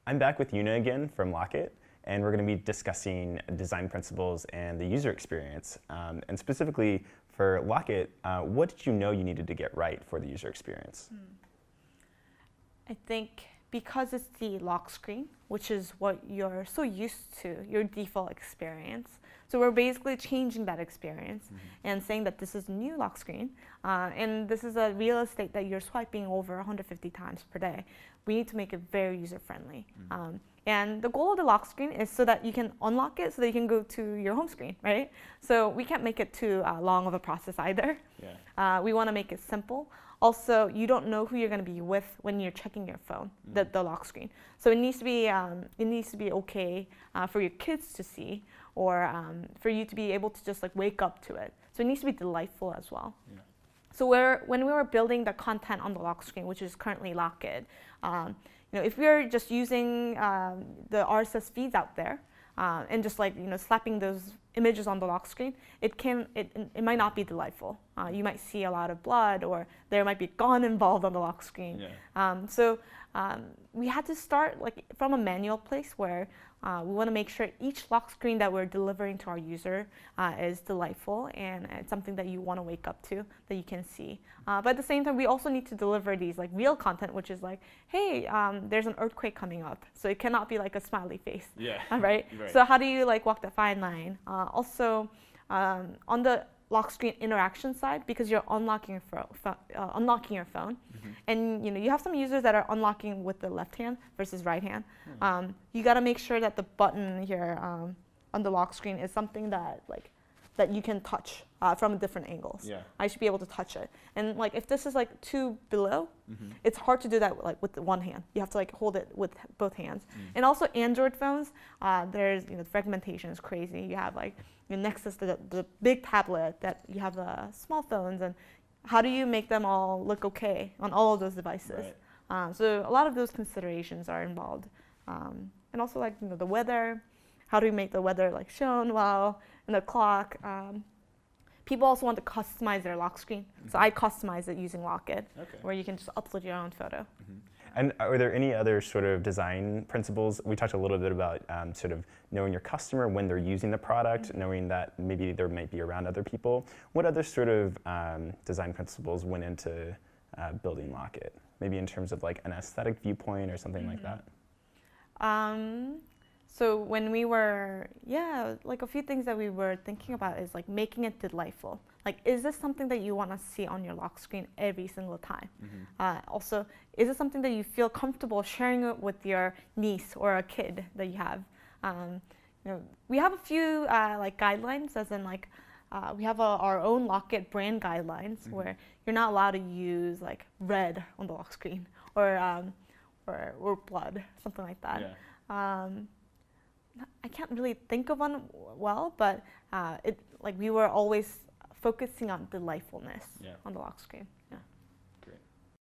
I'm back with Yuna again from Locket, and we're going to be discussing design principles and the user experience. And specifically for Locket, what did you know you needed to get right for the user experience? I think because it's the lock screen, which is what you're so used to, your default experience. So we're basically changing that experience and saying that this is a new lock screen, and this is a real estate that you're swiping over 150 times per day. We need to make it very user-friendly. And the goal of the lock screen is so that you can unlock it so that you can go to your home screen, right? So we can't make it too long of a process either. Yeah. We want to make it simple. Also, you don't know who you're going to be with when you're checking your phone, the lock screen. So it needs to be okay for your kids to see, or for you to be able to just like wake up to it. So it needs to be delightful as well. Yeah. So when we were building the content on the lock screen, which is currently Locket, if we're just using the RSS feeds out there and just like slapping those images on the lock screen, it might not be delightful. You might see a lot of blood, or there might be a gun involved on the lock screen. Yeah. So we had to start like from a manual place where we want to make sure each lock screen that we're delivering to our user is delightful and it's something that you want to wake up to, that you can see. But at the same time, we also need to deliver these like real content, which is like, hey, there's an earthquake coming up, so it cannot be like a smiley face. Yeah. Right? So how do you like walk the fine line? Also, on the lock screen interaction side, because you're unlocking your phone, and you have some users that are unlocking with the left hand versus right hand. You got to make sure that the button here on the lock screen is something that you can touch from different angles. Yeah. I should be able to touch it, and like if this is like too below, it's hard to do that like with one hand. You have to like hold it with both hands. And also Android phones, there's the fragmentation is crazy. You have like next is the big tablet, that you have the small phones, and how do you make them all look okay on all of those devices? Right. So a lot of those considerations are involved, and also like the weather. How do we make the weather like shown well, and the clock? People also want to customize their lock screen, so I customize it using Locket, where you can just upload your own photo. And are there any other sort of design principles? We talked a little bit about sort of knowing your customer when they're using the product, knowing that maybe there might be around other people. What other sort of design principles went into building Locket? Maybe in terms of like an aesthetic viewpoint or something like that? So when we were, like a few things that we were thinking about is like making it delightful. Like, is this something that you want to see on your lock screen every single time? Also, is it something that you feel comfortable sharing it with your niece or a kid that you have? We have a few like guidelines, as in like we have our own Locket brand guidelines where you're not allowed to use like red on the lock screen or blood, something like that. Yeah. I can't really think of one well, but we were always focusing on delightfulness on the lock screen.